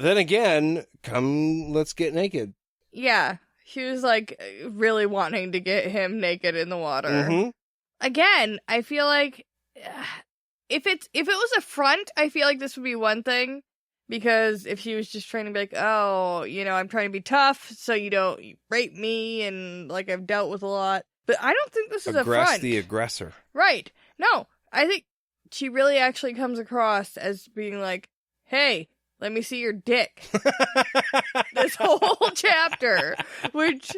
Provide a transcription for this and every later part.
then again, come, let's get naked. Yeah. She was, like, really wanting to get him naked in the water. Mm-hmm. Again, I feel like if it was a front, I feel like this would be one thing. Because if she was just trying to be like, oh, I'm trying to be tough so you don't rape me and, like, I've dealt with a lot. But I don't think this is a front. The aggressor. Right. No, I think she really actually comes across as being like, hey, let me see your dick. This whole chapter, which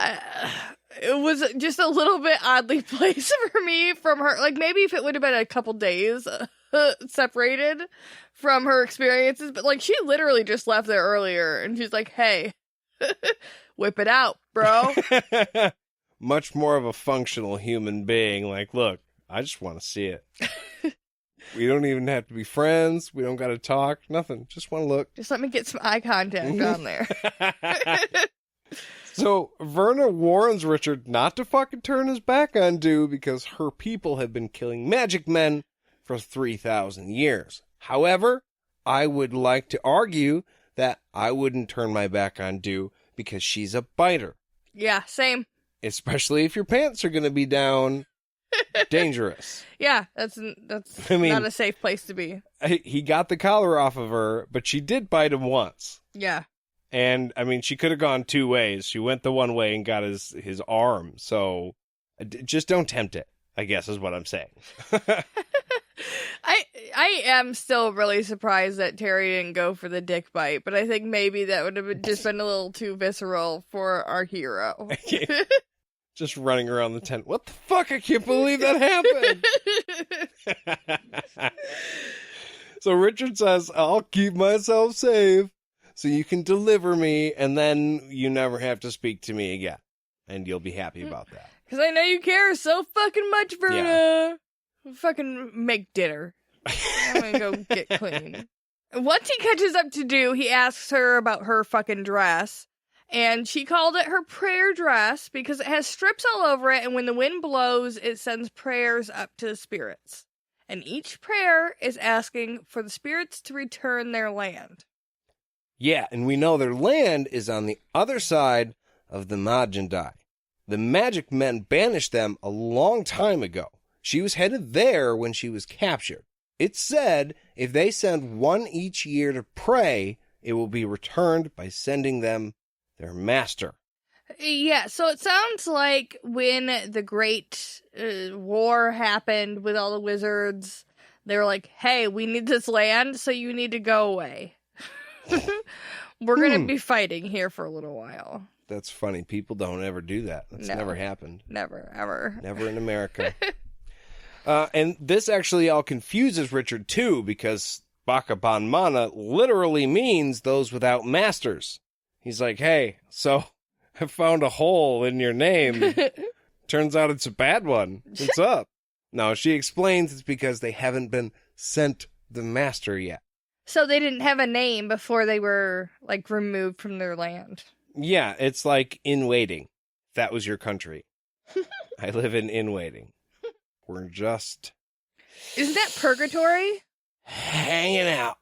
it was just a little bit oddly placed for me from her. Like, maybe if it would have been a couple days separated from her experiences, but, like, she literally just left there earlier, and she's like, hey, whip it out, bro. Much more of a functional human being. Like, look, I just want to see it. We don't even have to be friends. We don't got to talk. Nothing. Just want to look. Just let me get some eye contact on there. So, Verna warns Richard not to fucking turn his back on Dew because her people have been killing magic men for 3,000 years. However, I would like to argue that I wouldn't turn my back on Dew because she's a biter. Yeah, same. Especially if your pants are going to be down. Dangerous. Yeah, that's not a safe place to be. He got the collar off of her, but she did bite him once. Yeah. And, I mean, she could have gone two ways. She went the one way and got his arm. So, just don't tempt it, I guess is what I'm saying. I am still really surprised that Terry didn't go for the dick bite, but I think maybe that would have just been a little too visceral for our hero. Just running around the tent. What the fuck? I can't believe that happened. So Richard says, I'll keep myself safe so you can deliver me, and then you never have to speak to me again. And you'll be happy about that. Because I know you care so fucking much, Verna. Yeah. Fucking make dinner. I'm gonna go get clean. Once he catches up to Dew, he asks her about her fucking dress. And she called it her prayer dress because it has strips all over it, and when the wind blows, it sends prayers up to the spirits. And each prayer is asking for the spirits to return their land. Yeah, and we know their land is on the other side of the Majandai. The magic men banished them a long time ago. She was headed there when she was captured. It said if they send one each year to pray, it will be returned by sending them their master. Yeah, so it sounds like when the great war happened with all the wizards, they were like, hey, we need this land, so you need to go away. We're going to be fighting here for a little while. That's funny. People don't ever do that. That's never happened. Never, ever. Never in America. And this actually all confuses Richard, too, because Baka Banmana literally means those without masters. He's like, hey, so I found a hole in your name. Turns out it's a bad one. What's up? No, she explains it's because they haven't been sent the master yet. So they didn't have a name before they were, like, removed from their land. Yeah, it's like in waiting. That was your country. I live in waiting. We're just... Isn't that purgatory? Hanging out.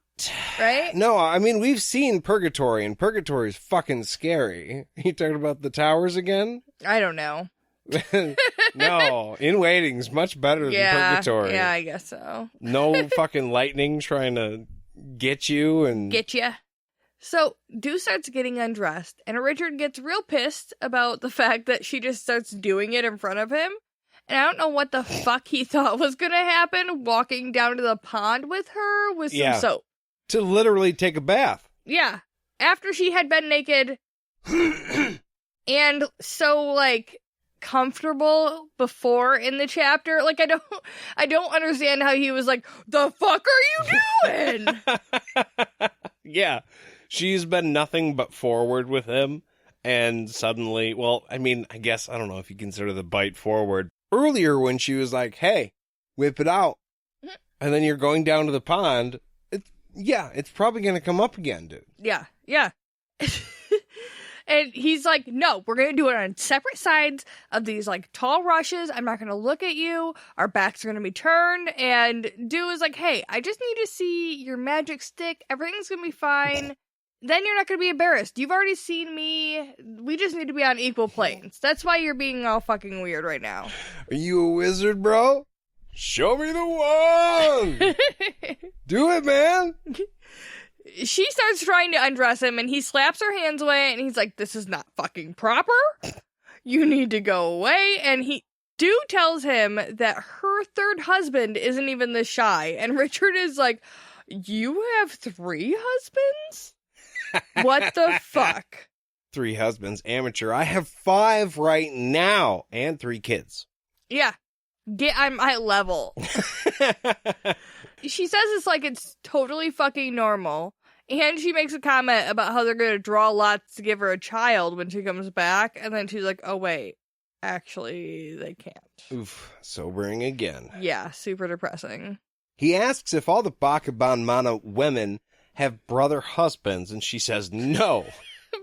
Right? No, I mean, we've seen Purgatory, and Purgatory is fucking scary. You talking about the towers again? I don't know. No, In Waiting's much better than Purgatory. Yeah, I guess so. No fucking lightning trying to get you and... Get you. So, Dew starts getting undressed, and Richard gets real pissed about the fact that she just starts doing it in front of him. And I don't know what the fuck he thought was going to happen walking down to the pond with her with some soap. To literally take a bath. Yeah. After she had been naked and so, like, comfortable before in the chapter. Like, I don't understand how he was like, the fuck are you doing? Yeah. She's been nothing but forward with him. And suddenly, well, I mean, I guess, I don't know if you consider the bite forward. Earlier when she was like, hey, whip it out. And then you're going down to the pond. It's probably going to come up again, dude. Yeah. And he's like, no, we're going to do it on separate sides of these like tall rushes. I'm not going to look at you. Our backs are going to be turned. And Dew is like, hey, I just need to see your magic stick. Everything's going to be fine. Then you're not going to be embarrassed. You've already seen me. We just need to be on equal planes. That's why you're being all fucking weird right now. Are you a wizard, bro? Show me the wand! Do it, man! She starts trying to undress him, and he slaps her hands away, and he's like, this is not fucking proper. You need to go away. And Dew tells him that her third husband isn't even this shy. And Richard is like, you have 3 husbands? What the fuck? 3 husbands, amateur. I have 5 right now, and 3 kids. Yeah. Get on my level. She says it's like it's totally fucking normal. And she makes a comment about how they're going to draw lots to give her a child when she comes back. And then she's like, oh, wait. Actually, they can't. Oof. Sobering again. Yeah, super depressing. He asks if all the Bakaban Mana women have brother husbands, and she says no.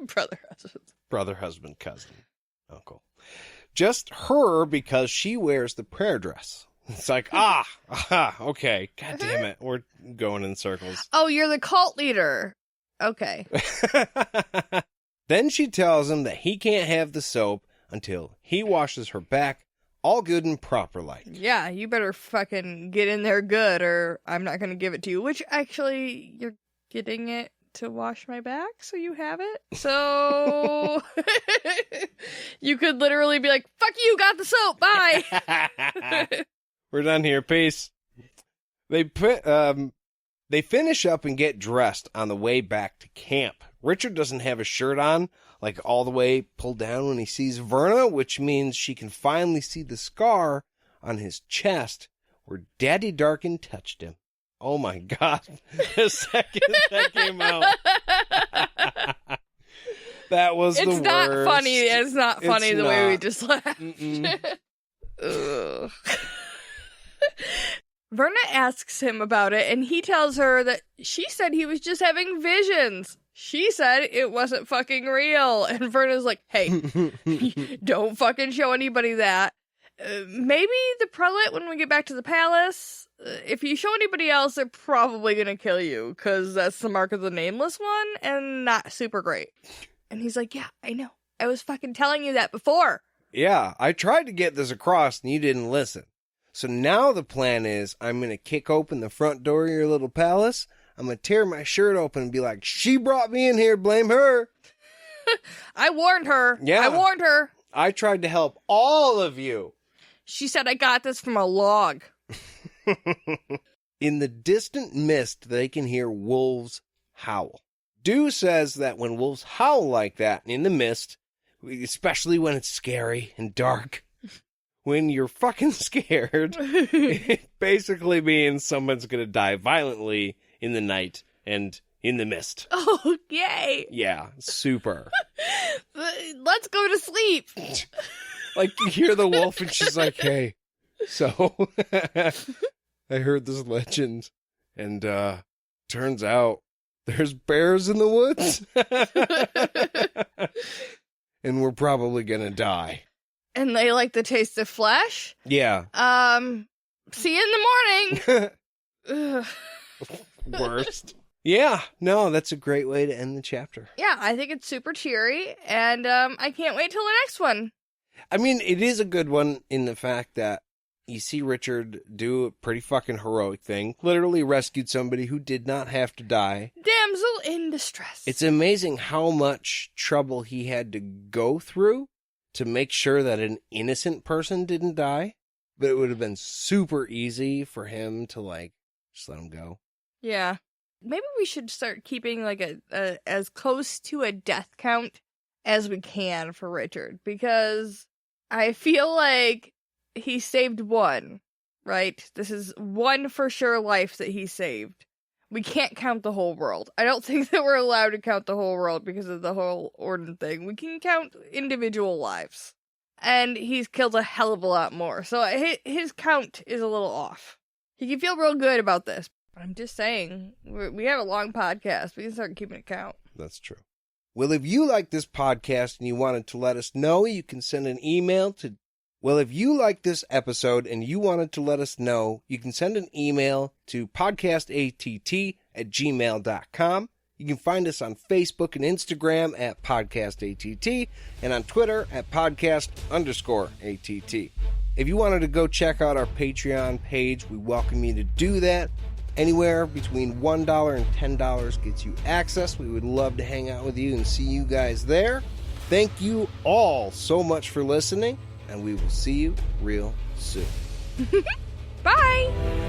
Brother husband. Brother husband, cousin, uncle. Just her because she wears the prayer dress. It's like, okay. God damn it. We're going in circles. Oh, you're the cult leader. Okay. Then she tells him that he can't have the soap until he washes her back all good and proper like. Yeah, you better fucking get in there good or I'm not going to give it to you. Which, actually, you're getting it to wash my back, so you have it. So you could literally be like, fuck you, got the soap, bye. We're done here, peace. They finish up and get dressed on the way back to camp. Richard doesn't have a shirt on, like all the way pulled down when he sees Verna, which means she can finally see the scar on his chest where Daddy Darkin touched him. Oh my God. The second that came out. That was the worst. It's not funny. It's not funny the way we just laughed. Verna asks him about it, and he tells her that she said he was just having visions. She said it wasn't fucking real. And Verna's like, hey, don't fucking show anybody that. Maybe the prelate when we get back to the palace. If you show anybody else, they're probably going to kill you, because that's the mark of the nameless one, and not super great. And he's like, yeah, I know. I was fucking telling you that before. Yeah, I tried to get this across, and you didn't listen. So now the plan is I'm going to kick open the front door of your little palace. I'm going to tear my shirt open and be like, she brought me in here, blame her. I warned her. Yeah. I warned her. I tried to help all of you. She said I got this from a log. In the distant mist, they can hear wolves howl. Dew says that when wolves howl like that in the mist, especially when it's scary and dark, when you're fucking scared, it basically means someone's going to die violently in the night and in the mist. Oh, yay. Yeah, super. Let's go to sleep. Like, you hear the wolf and she's like, hey, so I heard this legend, and turns out there's bears in the woods, and we're probably going to die. And they like the taste of flesh? Yeah. See you in the morning. Worst. Yeah, no, that's a great way to end the chapter. Yeah, I think it's super cheery, and I can't wait till the next one. I mean, it is a good one in the fact that you see Richard do a pretty fucking heroic thing. Literally rescued somebody who did not have to die. Damsel in distress. It's amazing how much trouble he had to go through to make sure that an innocent person didn't die. But it would have been super easy for him to, like, just let him go. Yeah. Maybe we should start keeping, like, a as close to a death count as we can for Richard. Because I feel like he saved one, right? This is one for sure life that he saved. We can't count the whole world. I don't think that we're allowed to count the whole world because of the whole Orden thing. We can count individual lives. And he's killed a hell of a lot more. So his count is a little off. He can feel real good about this. I'm just saying, we have a long podcast. We can start keeping it count. That's true. Well, if you like this podcast and you wanted to let us know, you can send an email to if you like this episode and you wanted to let us know, you can send an email to podcastatt@gmail.com. You can find us on Facebook and Instagram at podcastatt and on Twitter at podcast_ATT. If you wanted to go check out our Patreon page, we welcome you to do that. Anywhere between $1 and $10 gets you access. We would love to hang out with you and see you guys there. Thank you all so much for listening, and we will see you real soon. Bye!